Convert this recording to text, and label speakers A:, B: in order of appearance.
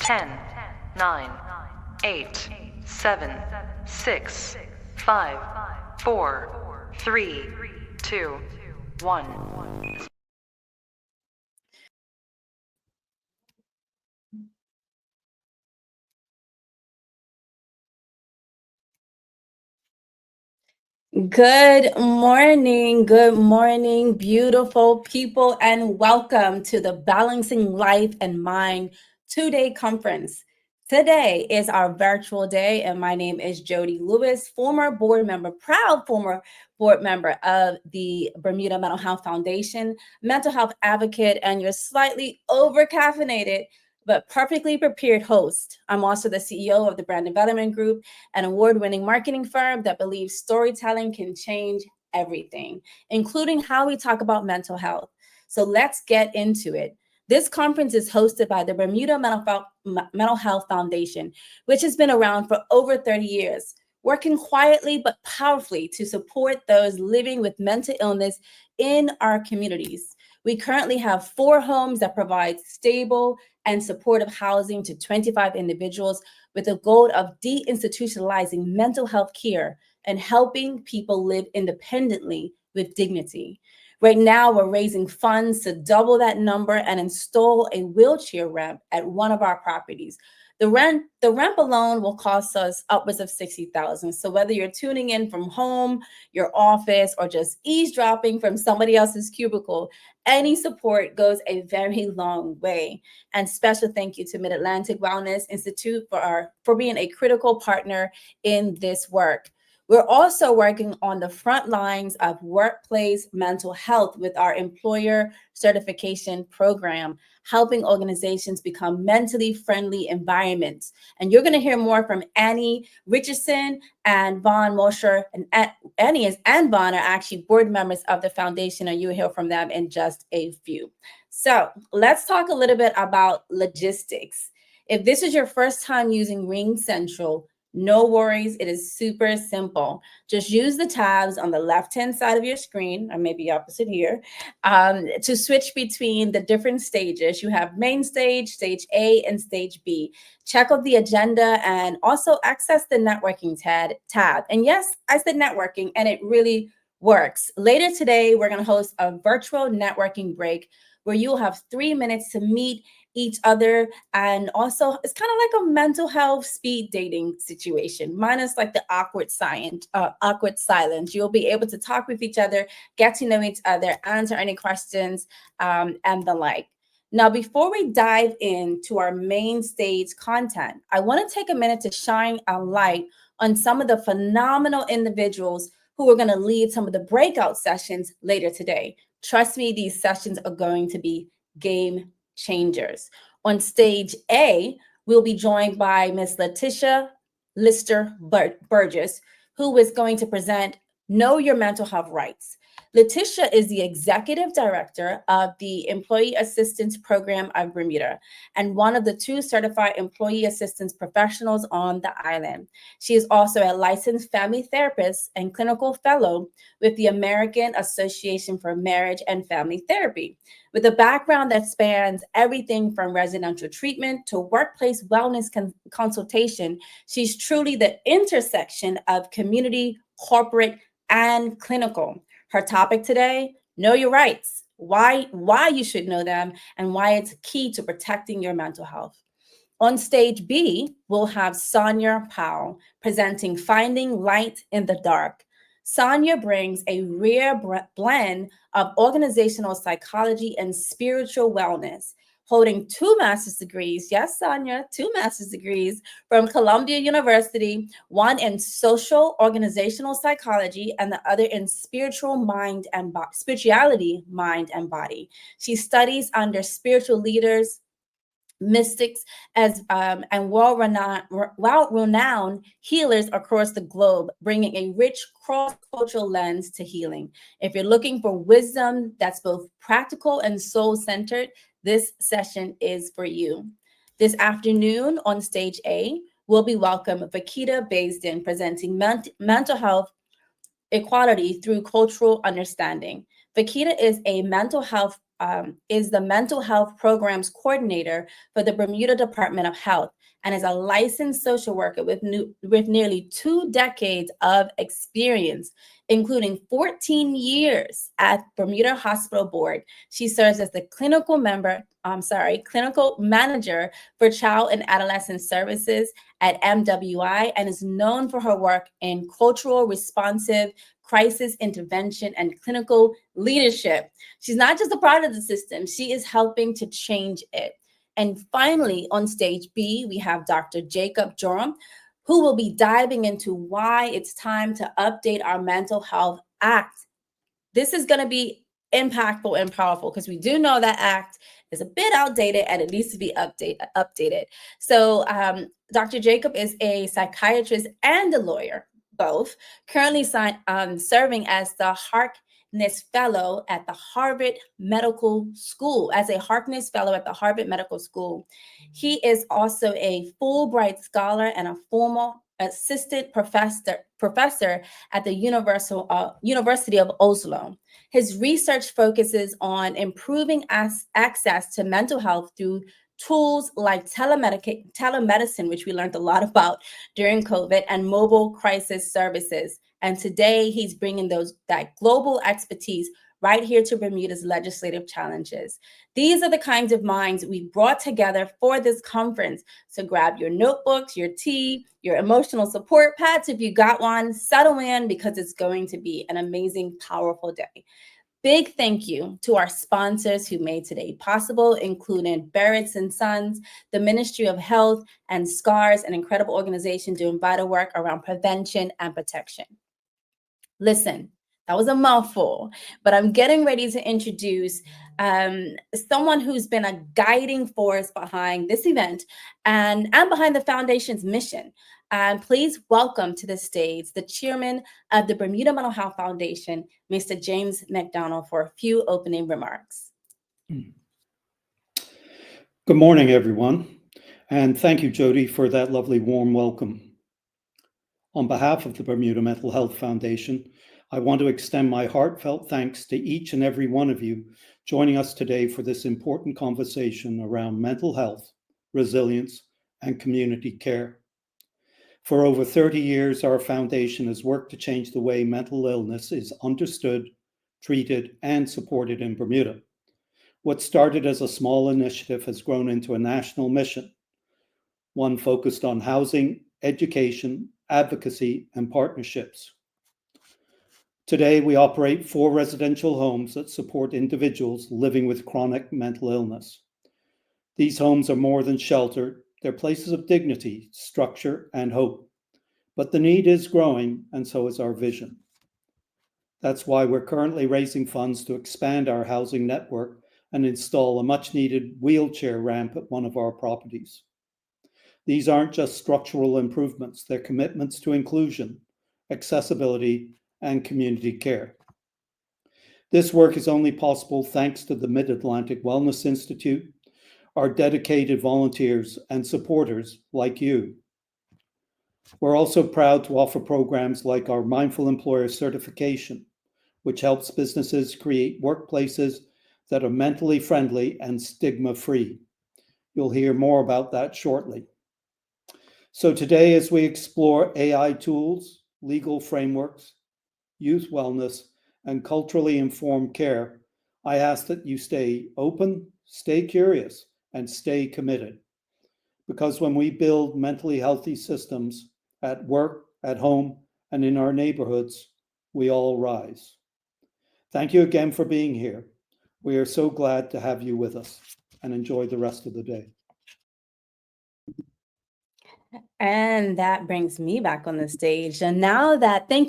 A: 10, 9, 8, 7, 6, 5, 4, 3, 2, 1.
B: Good morning, beautiful people, and welcome to the Balancing Life and Mind 2-day conference. Today is our virtual day, and my name is Jody Lewis, proud former board member of the Bermuda Mental Health Foundation, mental health advocate, and your slightly over-caffeinated but perfectly prepared host. I'm also the CEO of the Brand Development Group, an award-winning marketing firm that believes storytelling can change everything, including how we talk about mental health. So let's get into it. This conference is hosted by the Bermuda Mental Health Foundation, which has been around for over 30 years, working quietly but powerfully to support those living with mental illness in our communities. We currently have 4 homes that provide stable and supportive housing to 25 individuals with the goal of deinstitutionalizing mental health care and helping people live independently with dignity. Right now, we're raising funds to double that number and install a wheelchair ramp at one of our properties. The ramp alone will cost us upwards of $60,000. So whether you're tuning in from home, your office, or just eavesdropping from somebody else's cubicle, any support goes a very long way. And special thank you to Mid-Atlantic Wellness Institute for being a critical partner in this work. We're also working on the front lines of workplace mental health with our employer certification program, helping organizations become mentally friendly environments. And you're going to hear more from Annie Richardson and Vaughn Mosher. And Annie and Vaughn are actually board members of the foundation, and you'll hear from them in just a few. So let's talk a little bit about logistics. If this is your first time using Ring Central, no worries, it is super simple. Just use the tabs on the left-hand side of your screen, or maybe opposite here, to switch between the different stages. You have main stage, stage A, and stage B. Check out the agenda and also access the networking tab. And yes, I said networking, and it really works. Later today, we're going to host a virtual networking break where you'll have 3 minutes to meet each other. And also, it's kind of like a mental health speed dating situation, minus like the awkward silence. You'll be able to talk with each other, get to know each other, answer any questions, and the like. Now, before we dive into our main stage content, I want to take a minute to shine a light on some of the phenomenal individuals who are going to lead some of the breakout sessions later today. Trust me, these sessions are going to be game changers. On stage A, we'll be joined by Miss Letitia Lister Burgess, who is going to present Know Your Mental Health Rights. Letitia is the executive director of the Employee Assistance Program of Bermuda and one of the 2 certified employee assistance professionals on the island. She is also a licensed family therapist and clinical fellow with the American Association for Marriage and Family Therapy. With a background that spans everything from residential treatment to workplace wellness consultation, she's truly the intersection of community, corporate, and clinical. Her topic today, know your rights, why you should know them, and why it's key to protecting your mental health. On stage B, we'll have Sonia Powell presenting Finding Light in the Dark. Sonia brings a rare blend of organizational psychology and spiritual wellness, holding 2 master's degrees. Yes, Sonia, 2 master's degrees from Columbia University, one in social organizational psychology and the other in spirituality, mind and body. She studies under spiritual leaders, mystics, and well-renowned healers across the globe, bringing a rich cross-cultural lens to healing. If you're looking for wisdom that's both practical and soul-centered, this session is for you. This afternoon on stage A, we'll be welcome Vakita Baisden presenting mental health equality through cultural understanding. Vakita is a mental health is the mental health programs coordinator for the Bermuda Department of Health and is a licensed social worker with nearly 2 decades of experience, including 14 years at Bermuda Hospital Board. She serves as the clinical manager for child and adolescent services at MWI and is known for her work in cultural responsive crisis intervention and clinical leadership. She's not just a part of the system, she is helping to change it. And finally, on stage B, we have Dr. Jacob Joram, who will be diving into why it's time to update our Mental Health Act. This is going to be impactful and powerful because we do know that act is a bit outdated and it needs to be updated. So Dr. Jacob is a psychiatrist and a lawyer, both, currently serving as the Harkness Fellow at the Harvard Medical School. As a Harkness Fellow at the Harvard Medical School, he is also a Fulbright Scholar and a former assistant professor at the University of Oslo. His research focuses on improving access to mental health through tools like telemedicine, which we learned a lot about during COVID, and mobile crisis services. And today he's bringing that global expertise right here to Bermuda's legislative challenges. These are the kinds of minds we brought together for this conference. So grab your notebooks, your tea, your emotional support pads if you got one, settle in because it's going to be an amazing, powerful day. Big thank you to our sponsors who made today possible, including Barrett's and Sons, the Ministry of Health, and SCARS, an incredible organization doing vital work around prevention and protection. Listen, that was a mouthful, but I'm getting ready to introduce someone who's been a guiding force behind this event and behind the foundation's mission. Please welcome to the stage the chairman of the Bermuda Mental Health Foundation, Mr. James McDonald, for a few opening remarks.
C: Good morning, everyone, and thank you, Jody, for that lovely warm welcome. On behalf of the Bermuda Mental Health Foundation, I want to extend my heartfelt thanks to each and every one of you joining us today for this important conversation around mental health, resilience, and community care. For over 30 years, our foundation has worked to change the way mental illness is understood, treated, and supported in Bermuda. What started as a small initiative has grown into a national mission, one focused on housing, education, advocacy, and partnerships. Today, we operate 4 residential homes that support individuals living with chronic mental illness. These homes are more than shelter. They're places of dignity, structure, and hope. But the need is growing, and so is our vision. That's why we're currently raising funds to expand our housing network and install a much-needed wheelchair ramp at one of our properties. These aren't just structural improvements, they're commitments to inclusion, accessibility, and community care. This work is only possible thanks to the Mid-Atlantic Wellness Institute, our dedicated volunteers and supporters like you. We're also proud to offer programs like our Mindful Employer Certification, which helps businesses create workplaces that are mentally friendly and stigma-free. You'll hear more about that shortly. So today, as we explore AI tools, legal frameworks, youth wellness, and culturally informed care, I ask that you stay open, stay curious, and stay committed. Because when we build mentally healthy systems at work, at home, and in our neighborhoods, we all rise. Thank you again for being here. We are so glad to have you with us, and enjoy the rest of the day.
B: And that brings me back on the stage. And thank